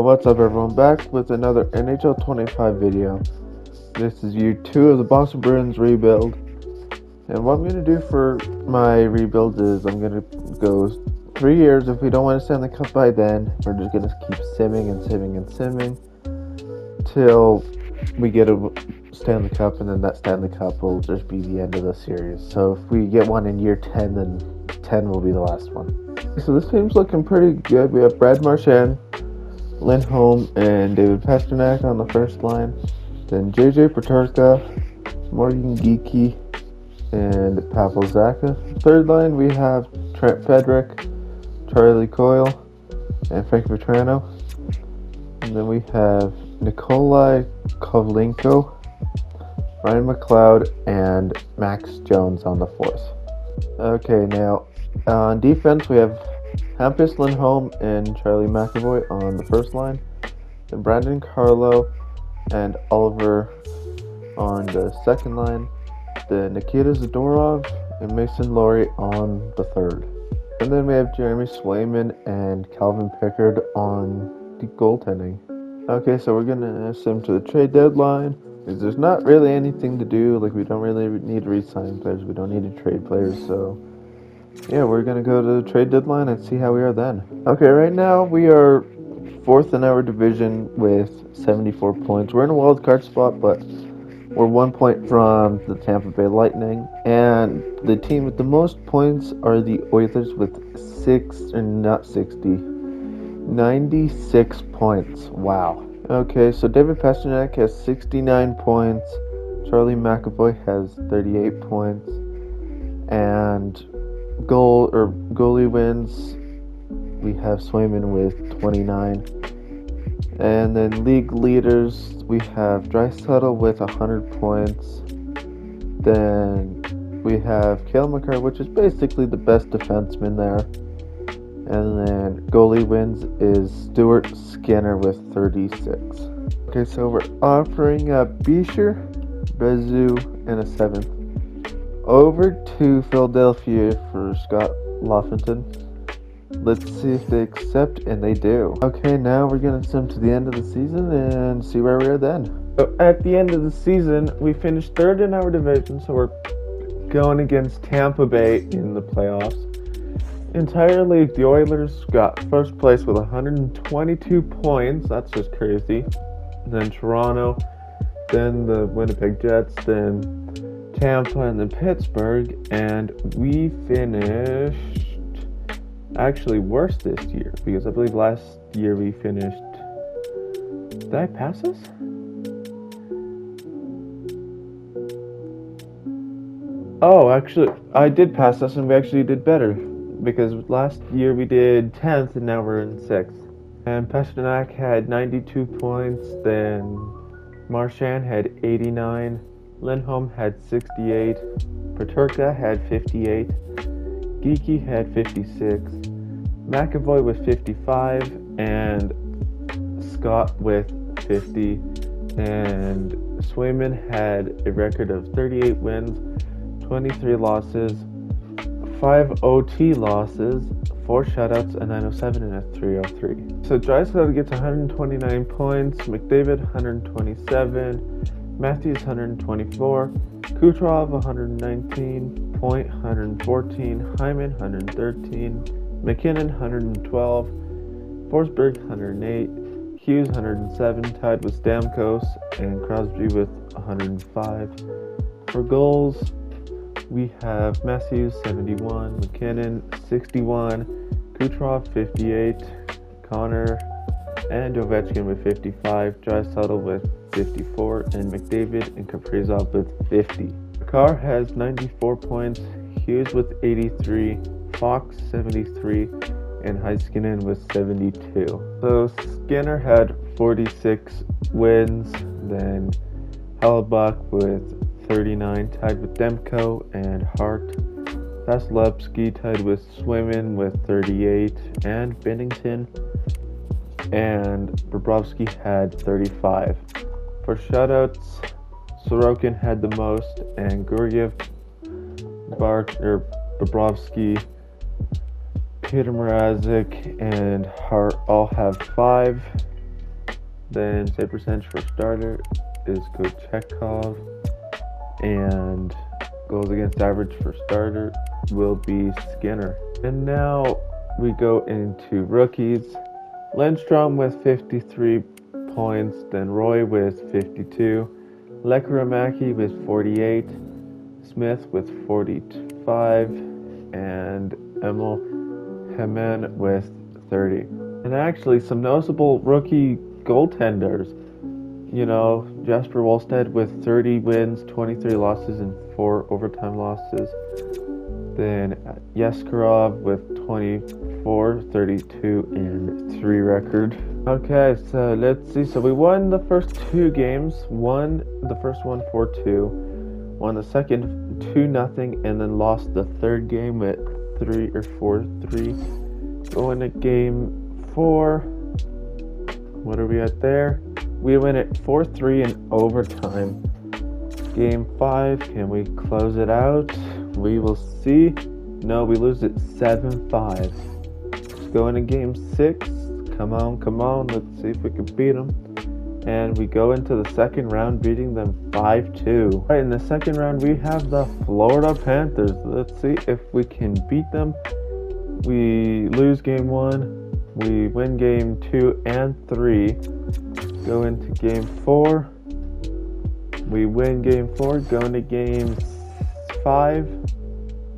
What's up everyone, back with another NHL 25 video. This is year 2 of the Boston Bruins rebuild. And what I'm going to do for my rebuild is I'm going to go 3 years. If we don't want to stand the cup by then, we're just going to keep simming and simming and simming till we get a Stanley Cup, and then that Stanley Cup will just be the end of the series. So if we get one in year 10, then 10 will be the last one. So this team's looking pretty good. We have Brad Marchand, Lindholm, and David Pastrnak on the first line. Then JJ Peterka, Morgan Geekie, and Pavel Zacha. Third line, we have Trent Frederick, Charlie Coyle, and Frank Vetrano. And then we have Nikolai Kovlenko, Ryan McLeod, and Max Jones on the fourth. Okay, now on defense, we have Hampus Lindholm and Charlie McAvoy on the first line. Then Brandon Carlo and Oliver on the second line. Then Nikita Zadorov and Mason Laurie on the third. And then we have Jeremy Swayman and Calvin Pickard on the goaltending. Okay, so we're going to sim to the trade deadline. Because there's not really anything to do. Like, we don't really need to re-sign players. We don't need to trade players, so yeah, we're going to go to the trade deadline and see how we are then. Okay, right now we are 4th in our division with 74 points. We're in a wild card spot, but we're 1 point from the Tampa Bay Lightning. And the team with the most points are the Oilers with 96 points. Wow. Okay, so David Pastrnak has 69 points. Charlie McAvoy has 38 points. And goalie wins, we have Swayman with 29. And then league leaders, we have Draisaitl with 100 points. Then we have Cale Makar, which is basically the best defenseman there. And then goalie wins is Stuart Skinner with 36. Okay, so we're offering up Beecher, Bezu, and a 7th over to Philadelphia for Scott Lofington. Let's see if they accept, and they do. Okay, now we're going to sim to the end of the season and see where we are then. So at the end of the season, we finished 3rd in our division, so we're going against Tampa Bay in the playoffs. Entire league, the Oilers got first place with 122 points. That's just crazy. Then Toronto, then the Winnipeg Jets, then Tampa, and then Pittsburgh. And we finished actually worse this year, because I believe last year we finished... Did I pass us? Oh, actually, I did pass us, and we actually did better. Because last year we did 10th and now we're in 6th. And Pastrnak had 92 points, then Marchand had 89, Lindholm had 68, Peterka had 58, Geekie had 56, McAvoy with 55, and Scott with 50, and Swayman had a record of 38 wins, 23 losses, 5 OT losses, 4 shutouts, a 907 and a 303. So Draisaitl gets 129 points, McDavid 127, Matthews 124, Kucherov 119, Point 114, Hyman 113, McKinnon 112, Forsberg 108, Hughes 107, tied with Stamkos, and Crosby with 105. For goals, we have Matthews 71, McKinnon 61, Kucherov 58, Connor and Ovechkin with 55, Draisaitl with 54, and McDavid and Kaprizov with 50. Carr has 94 points, Hughes with 83, Fox 73, and Heiskanen with 72. So Skinner had 46 wins, then Hellebuck with 39, tied with Demko and Hart. Vasilevsky tied with Swayman with 38, and Bennington and Bobrovsky had 35. For shutouts, Sorokin had the most, and Georgiev, Bobrovsky, Peter Mrazek, and Hart all have 5. Then save percentage for starter is Kochetkov, and goals against average for starter will be Skinner. And now we go into rookies. Lindstrom with 53 points, then Roy with 52, Lekkerimäki with 48, Smith with 45, and Emil Hemen with 30. And actually, some noticeable rookie goaltenders. You know, Jasper Wallstedt with 30 wins, 23 losses, and 4 overtime losses. Then Yeskarov with 24, 32, and 3 record. Okay, so let's see. So we won the first 2 games. Won the first one 4-2. Won the second 2-0, and then lost the third game at 3 or 4-3. Going to game 4. What are we at there? We win it 4-3 in overtime. Game 5, can we close it out? We will see. No, we lose it 7-5. Let's go into game 6. Come on. Let's see if we can beat them. And we go into the second round, beating them 5-2. Right, in the second round, we have the Florida Panthers. Let's see if we can beat them. We lose game 1. We win game 2 and 3. Go into game 4. We win game 4. Go into game 5.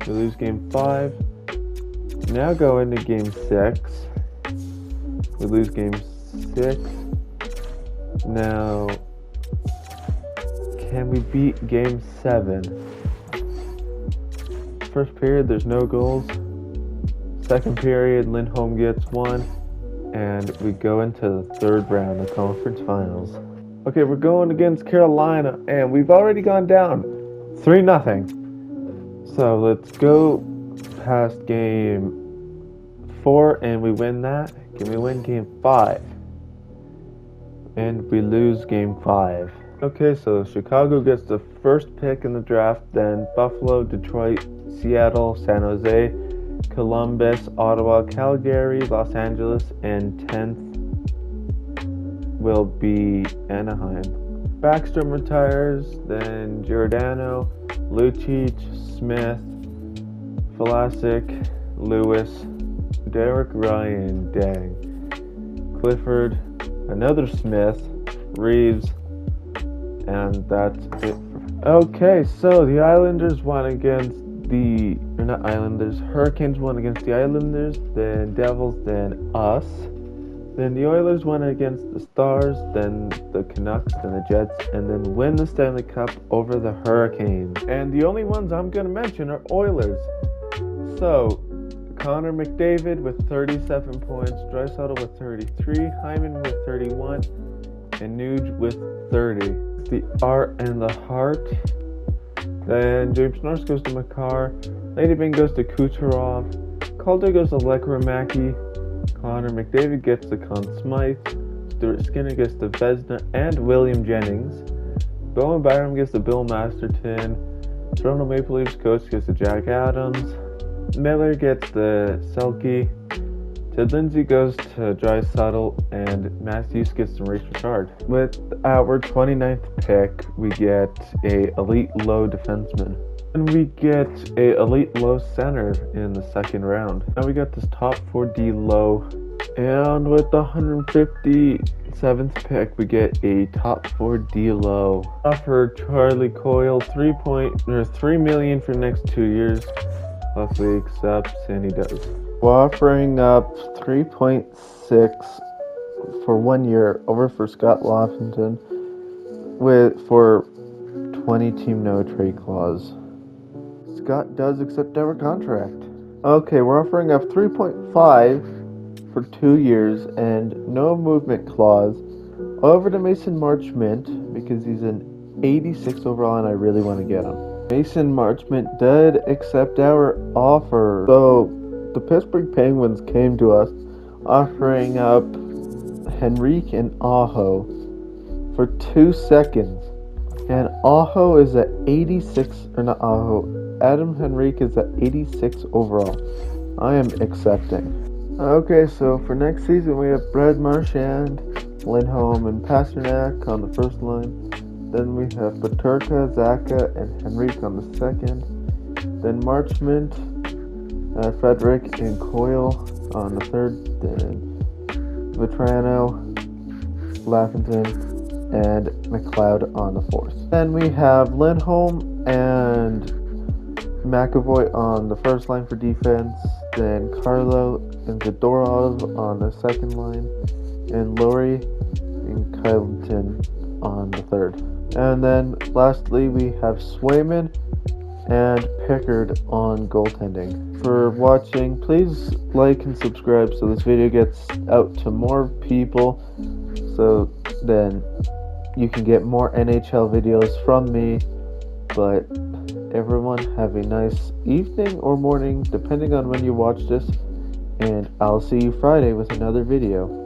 We lose game 5. Now go into game 6. We lose game 6. Now, can we beat game 7? First period, there's no goals. Second period, Lindholm gets 1. And we go into the third round, the conference finals. Okay, we're going against Carolina, and we've already gone down 3-0. So let's go past game 4, and we win that. Can we win game 5? And we lose game 5. Okay, so Chicago gets the first pick in the draft, then Buffalo, Detroit, Seattle, San Jose, Columbus, Ottawa, Calgary, Los Angeles, and 10th will be Anaheim. Backstrom retires, then Giordano, Lucic, Smith, Vlasic, Lewis, Derek Ryan, Clifford, another Smith, Reeves, and that's it. Okay, so the Islanders won against Hurricanes won against the Islanders, then Devils, then us. Then the Oilers won against the Stars, then the Canucks, then the Jets, and then win the Stanley Cup over the Hurricanes. And the only ones I'm going to mention are Oilers. So, Connor McDavid with 37 points, Draisaitl with 33, Hyman with 31, and Nuge with 30. The R and the Heart. Then James Norris goes to Makar, Lady Bing goes to Kucherov, Calder goes to Lekkerimäki, Connor McDavid gets to Conn Smythe, Stuart Skinner gets to Vezina and William Jennings, Bowen Byram gets to Bill Masterton, Toronto Maple Leafs coach gets to Jack Adams, Miller gets to Selke, Ted Lindsay goes to Draisaitl, and Matthews gets to Maurice Richard. With our 29th pick, we get a elite low defenseman. And we get a elite low center in the second round. Now we got this top 4D low. And with the 157th pick, we get a top 4D low. Offer Charlie Coyle $3 million for the next 2 years. Hopefully he accepts, and he does. We're offering up 3.6 for 1 year over for Scott Loftington for 20 team no trade clause. Scott does accept our contract. Okay, we're offering up 3.5 for 2 years and no movement clause over to Mason Marchment because he's an 86 overall and I really want to get him. Mason Marchment did accept our offer. So the Pittsburgh Penguins came to us offering up Henrique and Aho for 2 seconds. And Aho is at 86, or not Aho, Adam Henrique is at 86 overall. I am accepting. Okay, so for next season we have Brad Marchand, Lindholm and Pasternak on the first line. Then we have Peterka, Zaka, and Henrique on the second. Then Marchment, Frederick, and Coyle on the third. Then Vetrano, Laffington, and McLeod on the fourth. Then we have Lindholm and McAvoy on the first line for defense. Then Carlo and Zadorov on the second line. And Laurie and Kyleton on the third. And then lastly we have Swayman and Pickard on goaltending. For watching, please like and subscribe so this video gets out to more people, so then you can get more NHL videos from me. But everyone have a nice evening or morning depending on when you watch this, and I'll see you Friday with another video.